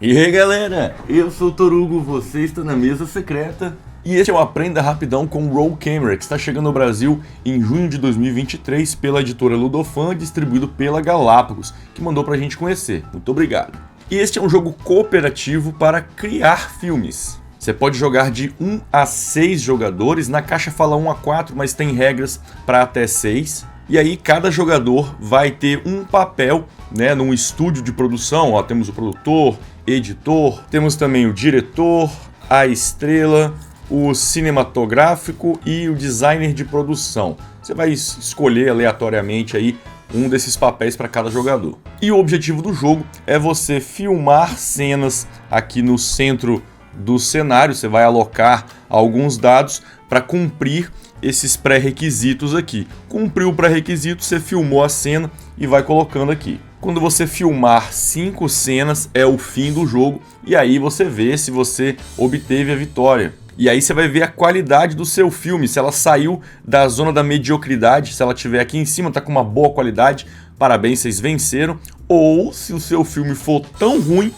E aí galera, eu sou o Torugo, você está na mesa secreta. E este é o Aprenda Rapidão com Roll Camera, que está chegando ao Brasil em junho de 2023 pela editora Ludofan, distribuído pela Galápagos, que mandou pra gente conhecer. Muito obrigado. E este é um jogo cooperativo para criar filmes. Você pode jogar de 1 a 6 jogadores, na caixa fala 1 a 4, mas tem regras para até 6. E aí cada jogador vai ter um papel, né, num estúdio de produção. Ó, temos o produtor, editor, temos também o diretor, a estrela, o cinematográfico e o designer de produção. Você vai escolher aleatoriamente aí um desses papéis para cada jogador. E o objetivo do jogo é você filmar cenas aqui no centro do cenário. Você vai alocar alguns dados para cumprir esses pré-requisitos aqui. Cumpriu o pré-requisito, você filmou a cena e vai colocando aqui. Quando você filmar 5 cenas é o fim do jogo e aí você vê se você obteve a vitória. E aí você vai ver a qualidade do seu filme, se ela saiu da zona da mediocridade, se ela estiver aqui em cima, está com uma boa qualidade, parabéns, vocês venceram. Ou se o seu filme for tão ruim,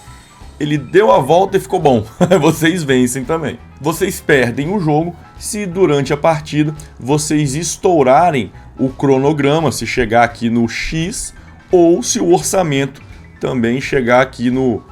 ele deu a volta e ficou bom, vocês vencem também. Vocês perdem o jogo se durante a partida vocês estourarem o cronograma, se chegar aqui no X, ou se o orçamento também chegar aqui no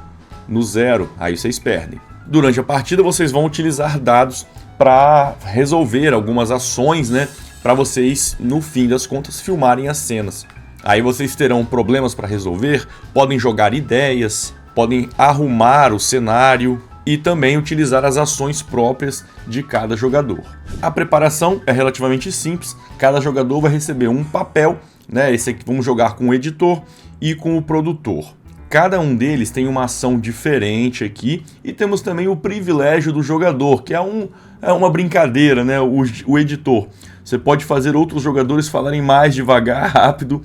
zero, aí vocês perdem. Durante a partida vocês vão utilizar dados para resolver algumas ações, né, para vocês, no fim das contas, filmarem as cenas. Aí vocês terão problemas para resolver, podem jogar ideias, podem arrumar o cenário e também utilizar as ações próprias de cada jogador. A preparação é relativamente simples, cada jogador vai receber um papel, né, esse aqui vamos jogar com o editor e com o produtor. Cada um deles tem uma ação diferente aqui e temos também o privilégio do jogador, que é uma brincadeira, né? O editor. Você pode fazer outros jogadores falarem mais devagar, rápido,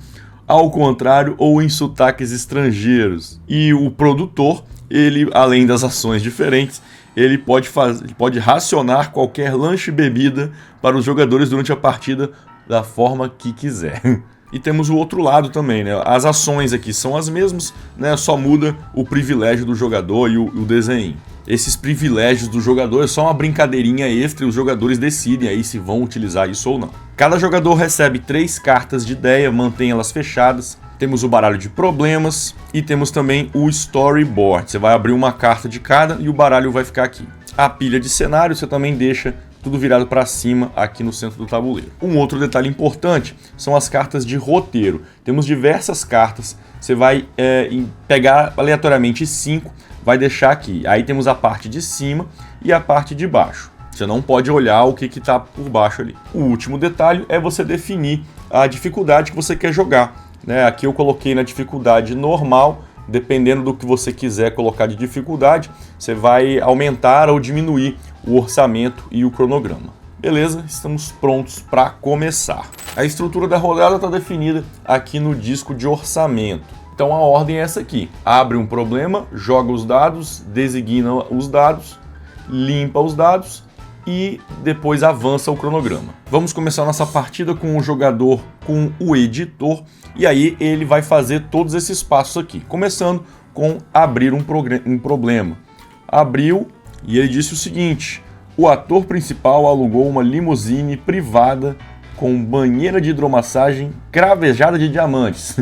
ao contrário, ou em sotaques estrangeiros. E o produtor, ele, além das ações diferentes, ele pode racionar qualquer lanche e bebida para os jogadores durante a partida da forma que quiser. E temos o outro lado também, né? As ações aqui são as mesmas, né? Só muda o privilégio do jogador e o desenho. Esses privilégios do jogador é só uma brincadeirinha extra e os jogadores decidem aí se vão utilizar isso ou não. Cada jogador recebe 3 cartas de ideia, mantém elas fechadas. Temos o baralho de problemas e temos também o storyboard. Você vai abrir uma carta de cada e o baralho vai ficar aqui. A pilha de cenário você também deixa tudo virado para cima aqui no centro do tabuleiro. Um outro detalhe importante são as cartas de roteiro. Temos diversas cartas, você vai pegar aleatoriamente 5, vai deixar aqui. Aí temos a parte de cima e a parte de baixo. Você não pode olhar o que está por baixo ali. O último detalhe é você definir a dificuldade que você quer jogar, né? Aqui eu coloquei na dificuldade normal. Dependendo do que você quiser colocar de dificuldade, você vai aumentar ou diminuir o orçamento e o cronograma. Beleza? Estamos prontos para começar. A estrutura da rodada está definida aqui no disco de orçamento. Então a ordem é essa aqui. Abre um problema, joga os dados, designa os dados, limpa os dados e depois avança o cronograma. Vamos começar nossa partida com o jogador com o editor e aí ele vai fazer todos esses passos aqui, começando com abrir um problema. Abriu e ele disse o seguinte: o ator principal alugou uma limusine privada com banheira de hidromassagem cravejada de diamantes.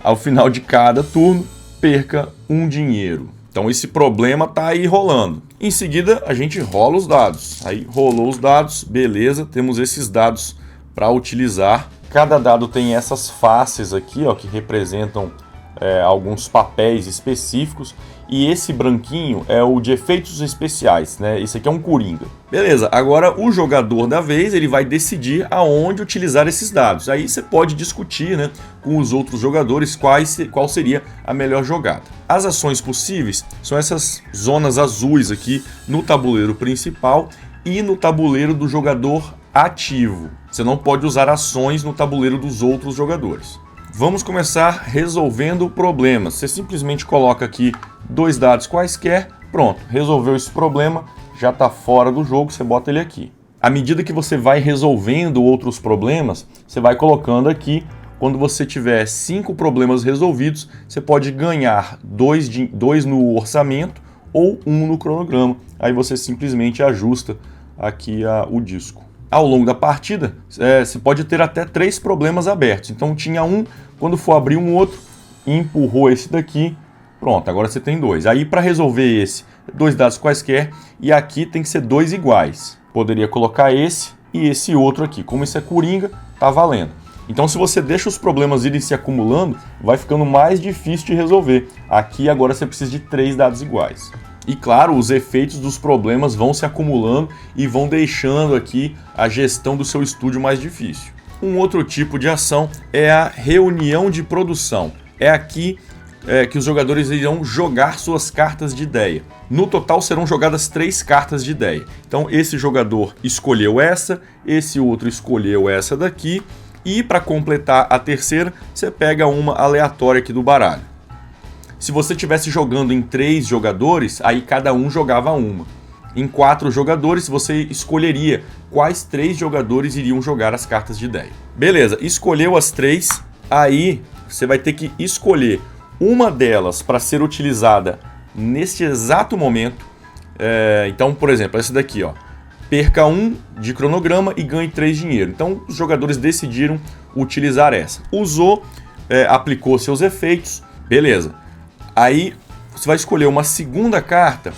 Ao final de cada turno, perca um dinheiro. Então esse problema tá aí rolando. Em seguida, a gente rola os dados. Aí rolou os dados, beleza, temos esses dados para utilizar. Cada dado tem essas faces aqui, ó, que representam alguns papéis específicos. E esse branquinho é o de efeitos especiais, né? Esse aqui é um coringa. Beleza, agora o jogador da vez ele vai decidir aonde utilizar esses dados. Aí você pode discutir, né, com os outros jogadores qual seria a melhor jogada. As ações possíveis são essas zonas azuis aqui no tabuleiro principal e no tabuleiro do jogador ativo. Você não pode usar ações no tabuleiro dos outros jogadores. Vamos começar resolvendo problemas. Você simplesmente coloca aqui 2 dados quaisquer, pronto, resolveu esse problema, já está fora do jogo, você bota ele aqui. À medida que você vai resolvendo outros problemas, você vai colocando aqui quando você tiver 5 problemas resolvidos, você pode ganhar 2 no orçamento ou 1 no cronograma. Aí você simplesmente ajusta aqui o disco. Ao longo da partida, você pode ter até 3 problemas abertos. Então tinha um, quando for abrir um outro, empurrou esse daqui, pronto, agora você tem 2. Aí para resolver esse, 2 dados quaisquer, e aqui tem que ser 2 iguais. Poderia colocar esse e esse outro aqui. Como isso é coringa, tá valendo. Então se você deixa os problemas irem se acumulando, vai ficando mais difícil de resolver. Aqui agora você precisa de 3 dados iguais. E claro, os efeitos dos problemas vão se acumulando e vão deixando aqui a gestão do seu estúdio mais difícil. Um outro tipo de ação é a reunião de produção. É aqui que os jogadores irão jogar suas cartas de ideia. No total serão jogadas 3 cartas de ideia. Então esse jogador escolheu essa, esse outro escolheu essa daqui, e para completar a terceira, você pega uma aleatória aqui do baralho. Se você estivesse jogando em 3 jogadores, aí cada um jogava uma. Em 4 jogadores, você escolheria quais 3 jogadores iriam jogar as cartas de ideia. Beleza, escolheu as 3, aí você vai ter que escolher uma delas para ser utilizada neste exato momento. Então, por exemplo, essa daqui, ó. Perca 1 de cronograma e ganhe 3 de dinheiro. Então, os jogadores decidiram utilizar essa. Usou, aplicou seus efeitos, beleza. Aí você vai escolher uma segunda carta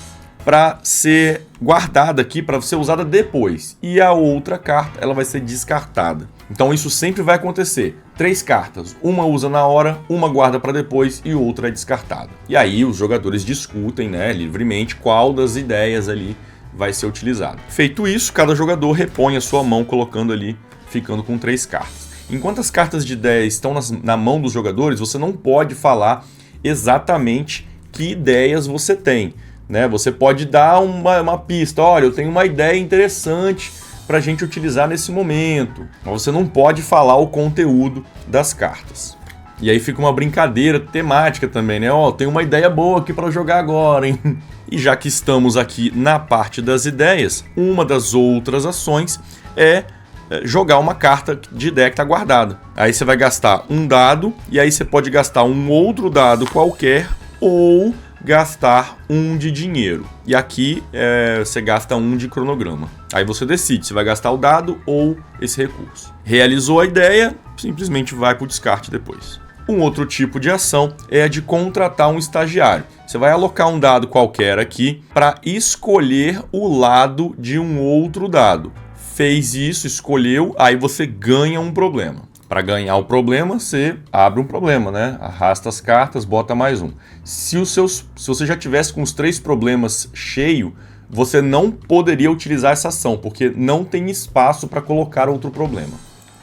para ser guardada aqui, para ser usada depois. E a outra carta ela vai ser descartada. Então isso sempre vai acontecer. 3 cartas, uma usa na hora, uma guarda para depois e outra é descartada. E aí os jogadores discutem, né, livremente qual das ideias ali vai ser utilizado. Feito isso, cada jogador repõe a sua mão colocando ali, ficando com 3 cartas. Enquanto as cartas de ideia estão na mão dos jogadores, você não pode falar exatamente que ideias você tem, né? Você pode dar uma pista, olha, eu tenho uma ideia interessante para a gente utilizar nesse momento, mas você não pode falar o conteúdo das cartas. E aí fica uma brincadeira temática também, né? Ó, tem uma ideia boa aqui para jogar agora, hein? E já que estamos aqui na parte das ideias, uma das outras ações é jogar uma carta de ideia que está guardada. Aí você vai gastar um dado, e aí você pode gastar um outro dado qualquer, ou gastar 1 de dinheiro. E aqui você gasta 1 de cronograma. Aí você decide se vai gastar o dado ou esse recurso. Realizou a ideia, simplesmente vai para o descarte depois. Um outro tipo de ação é a de contratar um estagiário. Você vai alocar um dado qualquer aqui para escolher o lado de um outro dado. Fez isso, escolheu, aí você ganha um problema. Para ganhar o problema, você abre um problema, né? Arrasta as cartas, bota mais um. Se você já tivesse com os 3 problemas cheio, você não poderia utilizar essa ação, porque não tem espaço para colocar outro problema.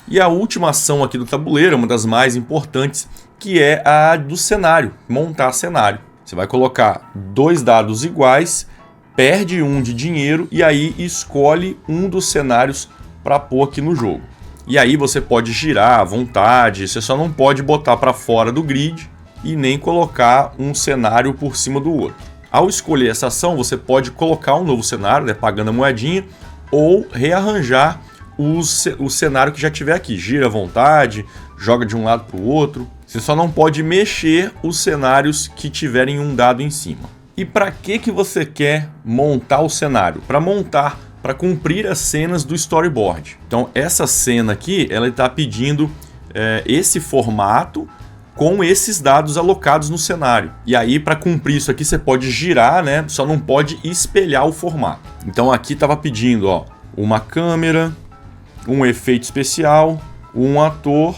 E a última ação aqui do tabuleiro, uma das mais importantes, que é a do cenário, montar cenário. Você vai colocar 2 dados iguais, perde 1 de dinheiro e aí escolhe um dos cenários para pôr aqui no jogo. E aí você pode girar à vontade, você só não pode botar para fora do grid e nem colocar um cenário por cima do outro. Ao escolher essa ação, você pode colocar um novo cenário, né, pagando a moedinha, ou rearranjar o cenário que já tiver aqui. Gira à vontade, joga de um lado para o outro. Você só não pode mexer os cenários que tiverem um dado em cima. E para que você quer montar o cenário? Para cumprir as cenas do storyboard. Então essa cena aqui, ela está pedindo esse formato com esses dados alocados no cenário. E aí para cumprir isso aqui você pode girar, né? Só não pode espelhar o formato. Então aqui estava pedindo, ó, uma câmera, um efeito especial, um ator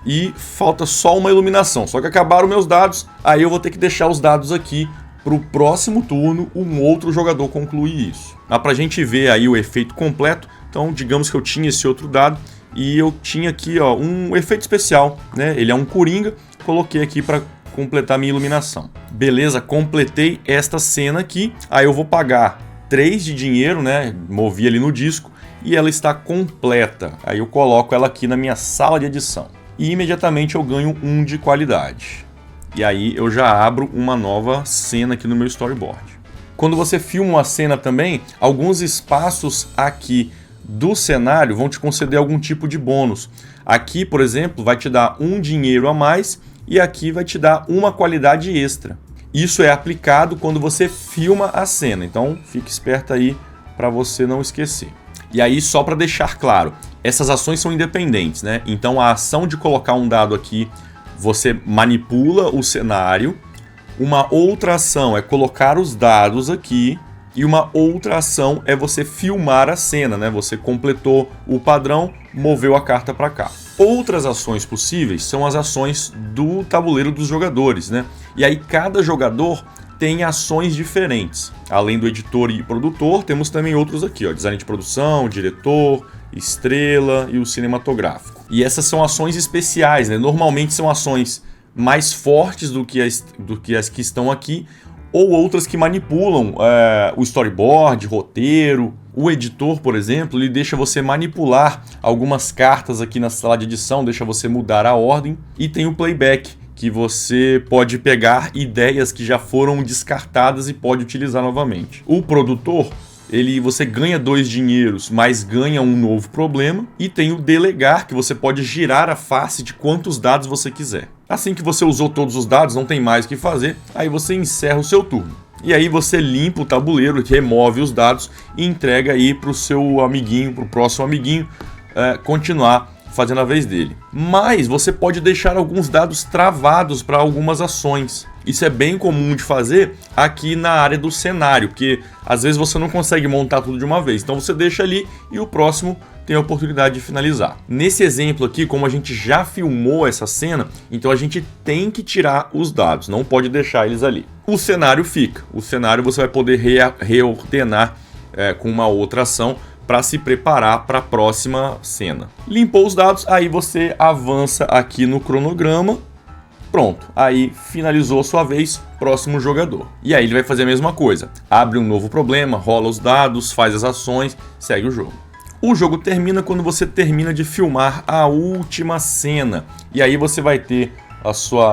e falta só uma iluminação. Só que acabaram meus dados, aí eu vou ter que deixar os dados aqui para o próximo turno um outro jogador concluir isso. Dá para a gente ver aí o efeito completo. Então digamos que eu tinha esse outro dado e eu tinha aqui, ó, um efeito especial, né? Ele é um coringa, coloquei aqui para completar minha iluminação. Beleza, completei esta cena aqui. Aí eu vou pagar 3 de dinheiro, né? Movi ali no disco e ela está completa. Aí eu coloco ela aqui na minha sala de edição e imediatamente eu ganho 1 de qualidade. E aí eu já abro uma nova cena aqui no meu storyboard. Quando você filma uma cena também, alguns espaços aqui do cenário vão te conceder algum tipo de bônus. Aqui, por exemplo, vai te dar um dinheiro a mais e aqui vai te dar uma qualidade extra. Isso é aplicado quando você filma a cena, então fique esperto aí para você não esquecer. E aí, só para deixar claro, essas ações são independentes, né? Então a ação de colocar um dado aqui, você manipula o cenário. Uma outra ação é colocar os dados aqui. E uma outra ação é você filmar a cena, né? Você completou o padrão, moveu a carta para cá. Outras ações possíveis são as ações do tabuleiro dos jogadores, né? E aí cada jogador tem ações diferentes. Além do editor e produtor, temos também outros aqui, ó, design de produção, diretor, estrela e o cinematográfico. E essas são ações especiais, né? Normalmente são ações mais fortes do que as que estão aqui, ou outras que manipulam o storyboard, roteiro. O editor, por exemplo, ele deixa você manipular algumas cartas aqui na sala de edição, deixa você mudar a ordem. E tem o playback, que você pode pegar ideias que já foram descartadas e pode utilizar novamente. O produtor, você ganha 2 dinheiros, mas ganha um novo problema. E tem o delegar, que você pode girar a face de quantos dados você quiser. Assim que você usou todos os dados, não tem mais o que fazer, aí você encerra o seu turno. E aí você limpa o tabuleiro, remove os dados e entrega aí para o seu amiguinho, para o próximo amiguinho, continuar fazendo a vez dele. Mas você pode deixar alguns dados travados para algumas ações. Isso é bem comum de fazer aqui na área do cenário, porque às vezes você não consegue montar tudo de uma vez. Então você deixa ali e o próximo tem a oportunidade de finalizar. Nesse exemplo aqui, como a gente já filmou essa cena, então a gente tem que tirar os dados, não pode deixar eles ali. O cenário fica. O cenário você vai poder reordenar com uma outra ação para se preparar para a próxima cena. Limpou os dados, aí você avança aqui no cronograma. Pronto, aí finalizou a sua vez, próximo jogador. E aí ele vai fazer a mesma coisa. Abre um novo problema, rola os dados, faz as ações, segue o jogo. O jogo termina quando você termina de filmar a última cena. E aí você vai ter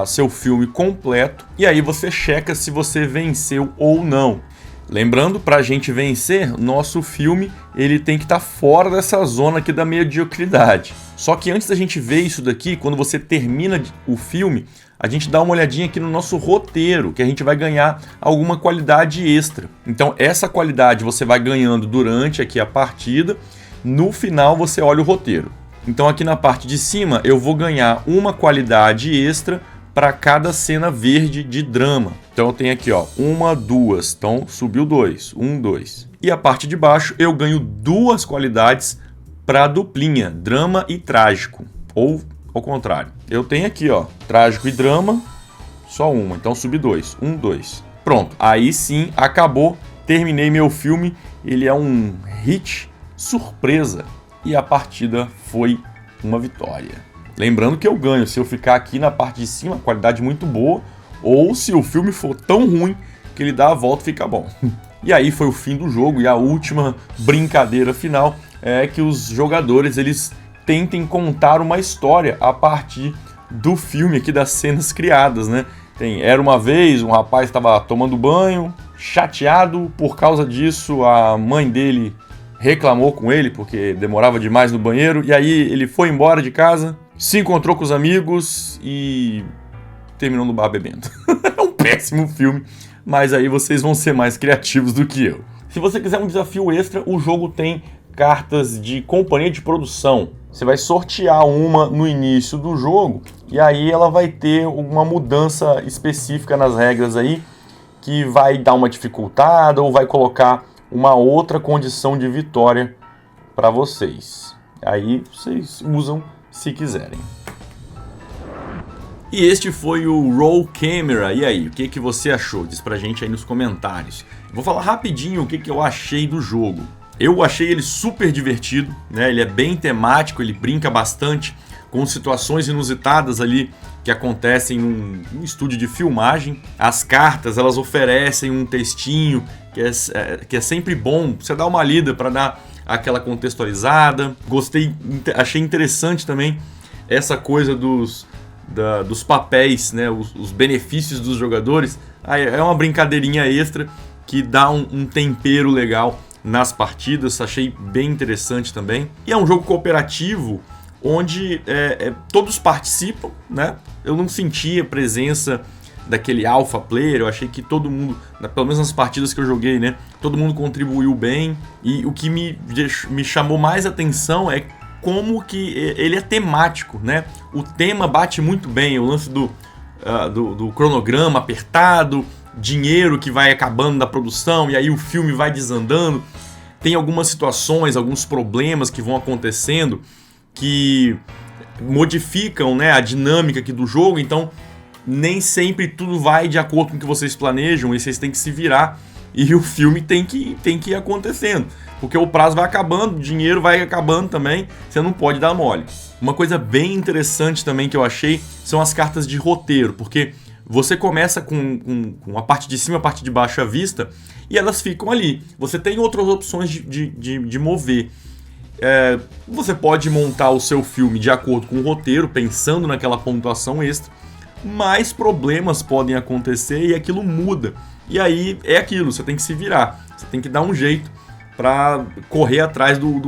seu filme completo. E aí você checa se você venceu ou não. Lembrando, para a gente vencer, nosso filme ele tem que estar fora dessa zona aqui da mediocridade. Só que antes da gente ver isso daqui, quando você termina o filme, a gente dá uma olhadinha aqui no nosso roteiro, que a gente vai ganhar alguma qualidade extra. Então essa qualidade você vai ganhando durante aqui a partida. No final você olha o roteiro. Então aqui na parte de cima eu vou ganhar uma qualidade extra para cada cena verde de drama. Então eu tenho aqui, ó, 1, 2, então subiu 2, 1, 2. E a parte de baixo eu ganho 2 qualidades para duplinha, drama e trágico, ou ao contrário. Eu tenho aqui, ó, trágico e drama, só uma, então subi 2, 1, 2. Pronto, aí sim acabou, terminei meu filme, ele é um hit surpresa e a partida foi uma vitória. Lembrando que eu ganho se eu ficar aqui na parte de cima, qualidade muito boa, ou se o filme for tão ruim que ele dá a volta e fica bom. E aí foi o fim do jogo, e a última brincadeira final é que os jogadores eles tentem contar uma história a partir do filme aqui, das cenas criadas, né? Era uma vez, um rapaz estava tomando banho, chateado, por causa disso a mãe dele reclamou com ele porque demorava demais no banheiro, e aí ele foi embora de casa, se encontrou com os amigos e terminou no bar bebendo. É um péssimo filme, mas aí vocês vão ser mais criativos do que eu. Se você quiser um desafio extra, o jogo tem cartas de companhia de produção. Você vai sortear uma no início do jogo e aí ela vai ter uma mudança específica nas regras aí que vai dar uma dificultada ou vai colocar uma outra condição de vitória para vocês. Aí vocês usam se quiserem. E este foi o Roll Camera. E aí, o que você achou? Diz pra gente aí nos comentários. Vou falar rapidinho o que eu achei do jogo. Eu achei ele super divertido, né? Ele é bem temático, ele brinca bastante com situações inusitadas ali que acontecem num estúdio de filmagem. As cartas, elas oferecem um textinho que é sempre bom você dar uma lida para dar aquela contextualizada. Gostei, achei interessante também essa coisa dos papéis, né? Os benefícios dos jogadores. É uma brincadeirinha extra que dá um tempero legal nas partidas, achei bem interessante também. E é um jogo cooperativo onde todos participam, né? Eu não senti a presença daquele alpha player, eu achei que todo mundo, pelo menos nas partidas que eu joguei, né? Todo mundo contribuiu bem. E o que me chamou mais atenção é como que ele é temático, né? O tema bate muito bem, o lance do cronograma apertado, dinheiro que vai acabando da produção e aí o filme vai desandando. Tem algumas situações, alguns problemas que vão acontecendo que modificam, né, a dinâmica aqui do jogo, então nem sempre tudo vai de acordo com o que vocês planejam e vocês têm que se virar e o filme tem que ir acontecendo, porque o prazo vai acabando, o dinheiro vai acabando também, você não pode dar mole. Uma coisa bem interessante também que eu achei são as cartas de roteiro, porque você começa com a parte de cima e a parte de baixo à vista e elas ficam ali. Você tem outras opções de mover. Você pode montar o seu filme de acordo com o roteiro, pensando naquela pontuação extra, mas problemas podem acontecer e aquilo muda. E aí é aquilo, você tem que se virar, você tem que dar um jeito para correr atrás do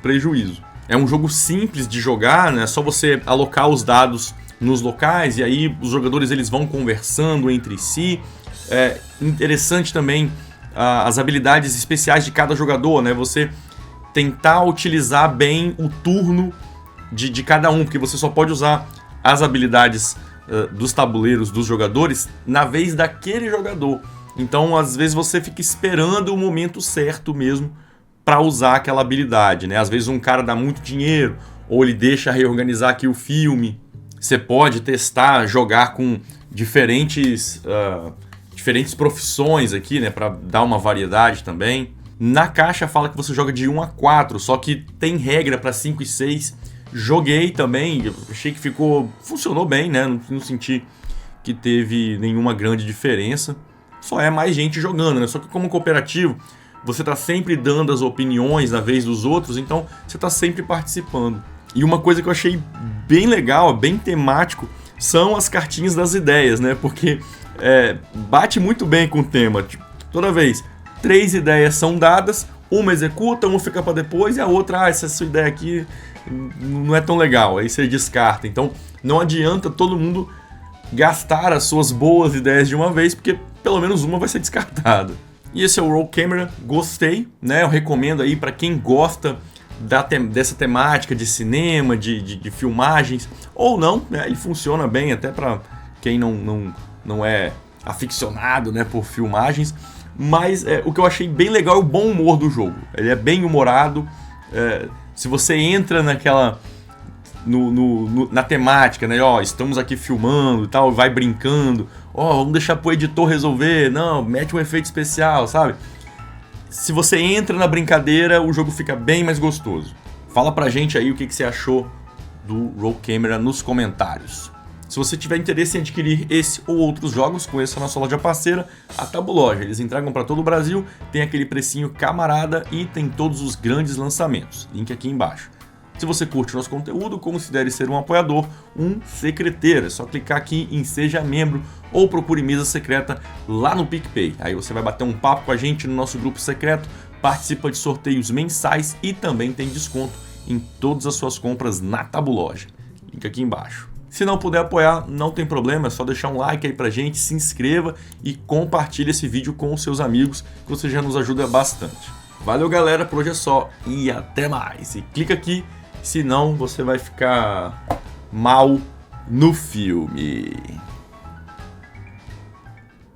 prejuízo. É um jogo simples de jogar, né? É só você alocar os dados nos locais e aí os jogadores eles vão conversando entre si. É interessante também as habilidades especiais de cada jogador, né? Você tentar utilizar bem o turno de cada um, porque você só pode usar as habilidades dos tabuleiros dos jogadores na vez daquele jogador. Então, às vezes você fica esperando o momento certo mesmo para usar aquela habilidade, né? Às vezes um cara dá muito dinheiro ou ele deixa reorganizar aqui o filme. Você pode testar, jogar com diferentes profissões aqui, né? Para dar uma variedade também. Na caixa fala que você joga de 1 a 4, só que tem regra para 5 e 6. Joguei também, achei que funcionou bem, né? Não senti que teve nenhuma grande diferença. Só é mais gente jogando, né? Só que como cooperativo, você tá sempre dando as opiniões na vez dos outros, então você tá sempre participando. E uma coisa que eu achei bem legal, bem temático, são as cartinhas das ideias, né? Porque bate muito bem com o tema. Tipo, toda vez 3 ideias são dadas, uma executa, uma fica para depois e a outra, essa sua ideia aqui não é tão legal, aí você descarta. Então não adianta todo mundo gastar as suas boas ideias de uma vez, porque pelo menos uma vai ser descartada. E esse é o Roll Camera, gostei, né? Eu recomendo aí para quem gosta dessa temática de cinema, de filmagens, ou não, né? Ele funciona bem até para quem não é aficionado, né, por filmagens. Mas o que eu achei bem legal é o bom humor do jogo. Ele é bem humorado. Se você entra na temática, né? Ó, estamos aqui filmando e tal, vai brincando. Ó, vamos deixar pro editor resolver. Não, mete um efeito especial, sabe? Se você entra na brincadeira, o jogo fica bem mais gostoso. Fala pra gente aí o que você achou do Roll Camera nos comentários. Se você tiver interesse em adquirir esse ou outros jogos, conheça a nossa loja parceira, a Tabuloja. Eles entregam para todo o Brasil, tem aquele precinho camarada e tem todos os grandes lançamentos. Link aqui embaixo. Se você curte o nosso conteúdo, considere ser um apoiador, um secreteiro. É só clicar aqui em Seja Membro ou procure Mesa Secreta lá no PicPay. Aí você vai bater um papo com a gente no nosso grupo secreto, participa de sorteios mensais e também tem desconto em todas as suas compras na Tabuloja. Link aqui embaixo. Se não puder apoiar, não tem problema, é só deixar um like aí pra gente, se inscreva e compartilhe esse vídeo com os seus amigos, que você já nos ajuda bastante. Valeu galera, por hoje é só e até mais. E clica aqui, senão você vai ficar mal no filme.